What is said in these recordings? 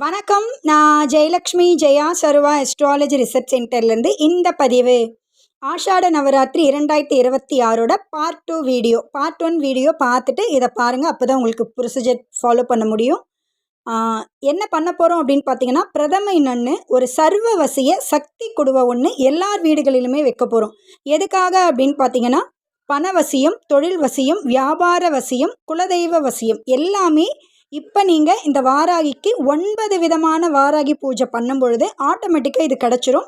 வணக்கம். நான் Jayalakshmi Jaya Sarva astrology research சென்டர்லேருந்து இந்த பதிவு Ashada Navaratri 2026 part 2 video. Part 1 video பார்த்துட்டு இதை பாருங்கள். அப்போ தான் உங்களுக்கு ப்ரொசீஜர் ஃபாலோ பண்ண முடியும். என்ன பண்ண போகிறோம் அப்படின்னு பார்த்தீங்கன்னா, பிரதமை நன்னு ஒரு சர்வவசிய சக்தி குடுவை ஒன்று எல்லார் வீடுகளிலுமே வைக்க போகிறோம். எதுக்காக அப்படின்னு பார்த்தீங்கன்னா, பணவசியம், தொழில் வசியம், வியாபார வசியம், குலதெய்வ வசியம் எல்லாமே இப்போ நீங்கள் இந்த வாராகிக்கு 9 விதமான வாராகி பூஜை பண்ணும் பொழுது ஆட்டோமேட்டிக்காக இது கிடச்சிரும்.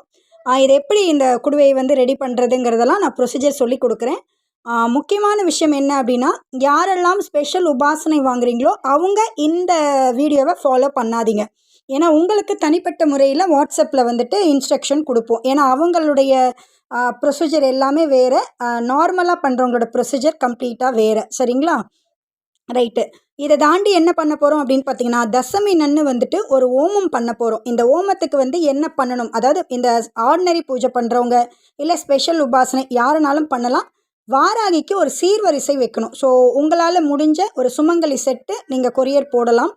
இதை எப்படி இந்த குடுவையை ரெடி பண்ணுறதுங்கிறதெல்லாம் நான் ப்ரொசீஜர் சொல்லி கொடுக்குறேன். முக்கியமான விஷயம் என்ன அப்படின்னா, யாரெல்லாம் ஸ்பெஷல் உபாசனை வாங்குறீங்களோ அவங்க இந்த வீடியோவை ஃபாலோ பண்ணாதீங்க. ஏன்னா உங்களுக்கு தனிப்பட்ட முறையில் வாட்ஸ்அப்பில் இன்ஸ்ட்ரக்ஷன் கொடுப்போம். ஏன்னா அவங்களுடைய ப்ரொசீஜர் எல்லாமே வேறு, நார்மலாக பண்ணுறவங்களோட ப்ரொசீஜர் கம்ப்ளீட்டாக வேறு. சரிங்களா? ரைட்டு. இதை தாண்டி என்ன பண்ண போகிறோம் அப்படின்னு பார்த்தீங்கன்னா, தசமி நன்னு ஒரு ஓமம் பண்ண போகிறோம். இந்த ஓமத்துக்கு என்ன பண்ணணும், அதாவது இந்த ஆர்டினரி பூஜை பண்ணுறவங்க இல்லை ஸ்பெஷல் உபாசனை யாருனாலும் பண்ணலாம். வாராகிக்கு ஒரு சீர்வரிசை வைக்கணும். ஸோ உங்களால் முடிஞ்ச ஒரு சுமங்கலி செட்டு நீங்கள் கொரியர் போடலாம்.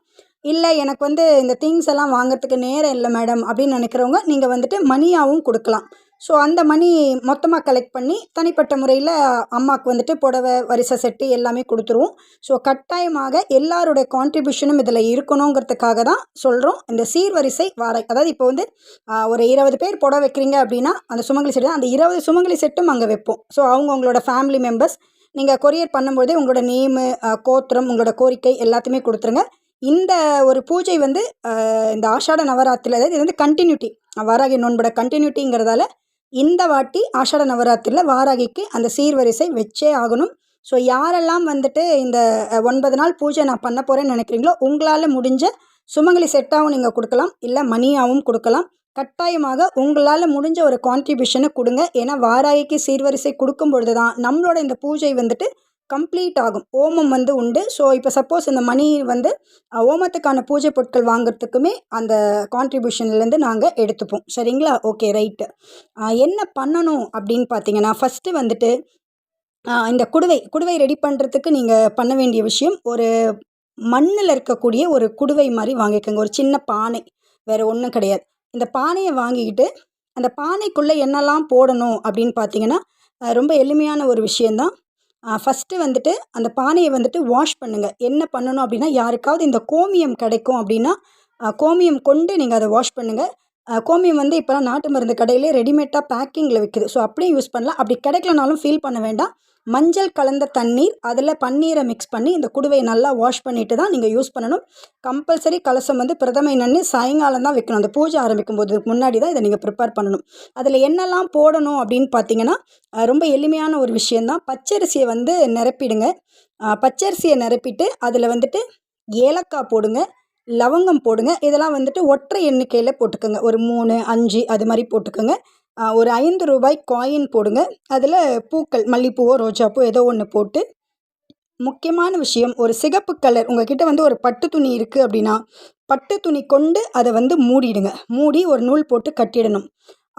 இல்லை எனக்கு இந்த திங்ஸ் எல்லாம் வாங்கிறதுக்கு நேரம் இல்லை மேடம் அப்படின்னு நினைக்கிறவங்க நீங்கள் மணியாகவும் கொடுக்கலாம். ஸோ அந்த மணி மொத்தமாக கலெக்ட் பண்ணி தனிப்பட்ட முறையில் அம்மாவுக்கு புடவை வரிசை செட்டு எல்லாமே கொடுத்துருவோம். ஸோ கட்டாயமாக எல்லாருடைய கான்ட்ரிபியூஷனும் இதில் இருக்கணுங்கிறதுக்காக தான் சொல்கிறோம். இந்த சீர்வரிசை வாராகி, அதாவது இப்போ ஒரு 20 பேர் புடவை வைக்கிறீங்க அப்படின்னா அந்த சுமங்கலி செட்டு தான், அந்த 20 சுமங்கலி செட்டும் அங்கே வைப்போம். ஸோ அவங்களோட ஃபேமிலி மெம்பர்ஸ் நீங்கள் கொரியர் பண்ணும்போதே உங்களோட நேமு, கோத்திரம், உங்களோட கோரிக்கை எல்லாத்தையுமே கொடுத்துருங்க. இந்த ஒரு பூஜை இந்த ஆஷாட நவராத்திரியில், அதாவது இது கண்டினியூட்டி, வாராகி நோன்போட கண்டினியூட்டிங்கிறதால இந்த வாட்டி ஆஷாட நவராத்திரியில் வாராகிக்கு அந்த சீர்வரிசை வச்சே ஆகணும். ஸோ யாரெல்லாம் இந்த 9 நாள் பூஜை நான் பண்ண போகிறேன்னு நினைக்கிறீங்களோ உங்களால் முடிஞ்ச சுமங்கலி செட்டாகவும் நீங்கள் கொடுக்கலாம், இல்லை மணியாகவும் கொடுக்கலாம். கட்டாயமாக உங்களால் முடிஞ்ச ஒரு கான்ட்ரிபியூஷனை கொடுங்க. ஏன்னா வாராகிக்கு சீர்வரிசை கொடுக்கும் பொழுது தான் நம்மளோட இந்த பூஜை கம்ப்ளீட் ஆகும். ஓமம் உண்டு. ஸோ இப்போ சப்போஸ் இந்த மணி ஓமத்துக்கான பூஜை பொருட்கள் வாங்குறதுக்குமே அந்த கான்ட்ரிபியூஷன்லேருந்து நாங்கள் எடுத்துப்போம். சரிங்களா? Okay, right. என்ன பண்ணணும் அப்படின்னு பார்த்தீங்கன்னா, ஃபஸ்ட்டு இந்த குடுவை ரெடி பண்ணுறதுக்கு நீங்கள் பண்ண வேண்டிய விஷயம், ஒரு மண்ணில் இருக்கக்கூடிய ஒரு குடுவை மாதிரி வாங்கிக்கோங்க. ஒரு சின்ன பானை, வேறு ஒன்றும் கிடையாது. இந்த பானையை வாங்கிக்கிட்டு அந்த பானைக்குள்ளே என்னெல்லாம் போடணும் அப்படின்னு பார்த்தீங்கன்னா, ரொம்ப எளிமையான ஒரு விஷயந்தான். ஃபஸ்ட்டு அந்த பானையை வாஷ் பண்ணுங்கள். என்ன பண்ணணும் அப்படின்னா, யாருக்காவது இந்த கோமியம் கிடைக்கும் அப்படின்னா கோமியம் கொண்டு நீங்கள் அதை வாஷ் பண்ணுங்கள். கோமியம் இப்போலாம் நாட்டு மருந்து கடையிலே ரெடிமேடாக பேக்கிங்கில் விற்குது. ஸோ அப்படியும் யூஸ் பண்ணலாம். அப்படி கிடைக்கலனாலும் ஃபீல் பண்ண வேண்டாம். மஞ்சள் கலந்த தண்ணீர், அதில் பன்னீரை மிக்ஸ் பண்ணி இந்த குடுவையை நல்லா வாஷ் பண்ணிட்டு தான் நீங்கள் யூஸ் பண்ணணும். கம்பல்சரி கலசம் பிரதமை நன்னு சாயங்காலம் தான் வைக்கணும். அந்த பூஜை ஆரம்பிக்கும் போது முன்னாடி தான் இதை நீங்கள் ப்ரிப்பேர் பண்ணணும். அதில் என்னெல்லாம் போடணும் அப்படின்னு பார்த்தீங்கன்னா, ரொம்ப எளிமையான ஒரு விஷயந்தான். பச்சரிசியை நிரப்பிடுங்க. பச்சரிசியை நிரப்பிட்டு அதில் ஏலக்காய் போடுங்க, லவங்கம் போடுங்க. இதெல்லாம் ஒற்றை எண்ணிக்கையில் போட்டுக்கோங்க. ஒரு 3, 5 அது மாதிரி போட்டுக்கோங்க. ஒரு 5 ரூபாய் காயின் போடுங்க. அதில் பூக்கள், மல்லிப்பூவோ ரோஜாப்பூ ஏதோ ஒன்று போட்டு, முக்கியமான விஷயம், ஒரு சிகப்பு கலர் உங்கள்கிட்ட ஒரு பட்டு துணி இருக்குது அப்படின்னா பட்டு துணி கொண்டு அதை மூடிடுங்க. மூடி ஒரு நூல் போட்டு கட்டிடணும்.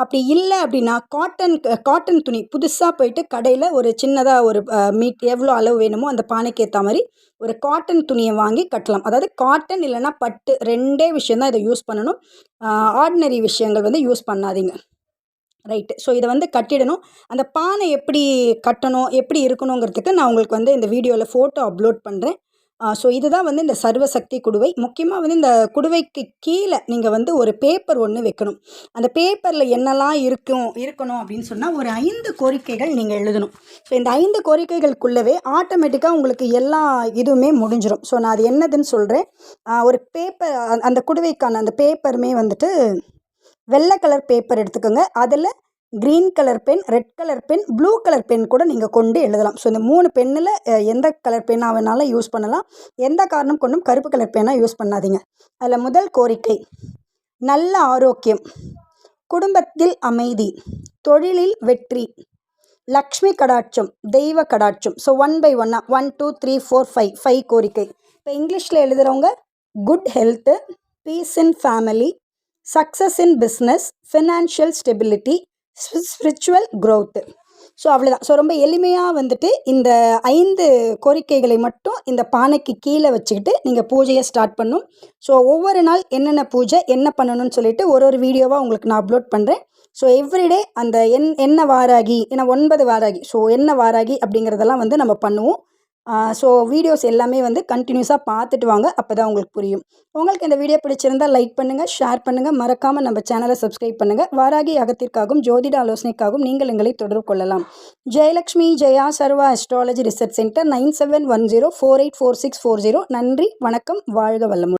அப்படி இல்லை அப்படின்னா காட்டன் துணி புதுசாக போயிட்டு கடையில் ஒரு சின்னதாக ஒரு மீட் எவ்வளோ அளவு வேணுமோ அந்த பானைக்கு ஏற்ற மாதிரி ஒரு காட்டன் துணியை வாங்கி கட்டலாம். அதாவது காட்டன் இல்லைன்னா பட்டு, ரெண்டே விஷயந்தான் இதை யூஸ் பண்ணணும். ஆர்டினரி விஷயங்கள் யூஸ் பண்ணாதீங்க. ரைட்டு. ஸோ இதை கட்டிடணும். அந்த பானை எப்படி கட்டணும், எப்படி இருக்கணுங்கிறதுக்கு நான் உங்களுக்கு இந்த வீடியோவில் ஃபோட்டோ அப்லோட் பண்ணுறேன். ஸோ இதுதான் இந்த சர்வசக்தி குடுவை. முக்கியமாக இந்த குடுவைக்கு கீழே நீங்கள் ஒரு பேப்பர் ஒன்று வைக்கணும். அந்த பேப்பரில் என்னெல்லாம் இருக்கணும் அப்படின்னு சொன்னால், ஒரு 5 கோரிக்கைகள் நீங்கள் எழுதணும். ஸோ இந்த 5 கோரிக்கைகளுக்குள்ளவே ஆட்டோமேட்டிக்காக உங்களுக்கு எல்லா இதுவுமே முடிஞ்சிடும். ஸோ நான் அது என்னதுன்னு சொல்கிறேன். ஒரு பேப்பர், அந்த குடுவைக்கான அந்த பேப்பருமே வெள்ளை கலர் பேப்பர் எடுத்துக்கோங்க. அதில் green colour pen, red colour pen, blue colour pen கூட நீங்கள் கொண்டு எழுதலாம். ஸோ இந்த 3 பென்னில் எந்த கலர் பென்னாக வேணாலும் யூஸ் பண்ணலாம். எந்த காரணம் கொண்டும் கருப்பு கலர் பென்னாக யூஸ் பண்ணாதீங்க. அதில் முதல் கோரிக்கை, நல்ல ஆரோக்கியம், குடும்பத்தில் அமைதி, தொழிலில் வெற்றி, லக்ஷ்மி கடாட்சம், தெய்வ கடாட்சம். ஸோ 1 by 1, 1 2 3 4 5 கோரிக்கை. இப்போ இங்கிலீஷில் எழுதுகிறவங்க, good health, peace in family, success in business, financial stability, spiritual growth. So அவ்வளோதான். ஸோ ரொம்ப எளிமையாக வந்துட்டு இந்த 5 கோரிக்கைகளை மட்டும் இந்த பானைக்கு கீழே வச்சுக்கிட்டு நீங்கள் பூஜையை ஸ்டார்ட் பண்ணும். ஸோ ஒவ்வொரு நாள் என்னென்ன பூஜை என்ன பண்ணணும்னு சொல்லிட்டு ஒரு வீடியோவாக உங்களுக்கு நான் அப்லோட் பண்ணுறேன். ஸோ எவ்ரிடே அந்த என்ன வாராகி, ஏன்னா 9 வாராகி, ஸோ என்ன வாராகி அப்படிங்கிறதெல்லாம் வந்து நம்ம பண்ணுவோம். ஸோ வீடியோஸ் எல்லாமே வந்து கண்டினியூஸாக பார்த்துட்டு வாங்க, அப்போ தான் உங்களுக்கு புரியும். உங்களுக்கு இந்த வீடியோ பிடிச்சிருந்தால் லைக் பண்ணுங்கள், ஷேர் பண்ணுங்கள், மறக்காமல் நம்ம சேனலை சப்ஸ்கிரைப் பண்ணுங்கள். வாராகி அகத்திற்காகவும் ஜோதிட ஆலோசனைக்காகவும் நீங்கள் எங்களை தொடர்பு கொள்ளலாம். Jayalakshmi Jaya Sarva astrology research centre 9710484640. நன்றி, வணக்கம், வாழ்க வளமுடன்.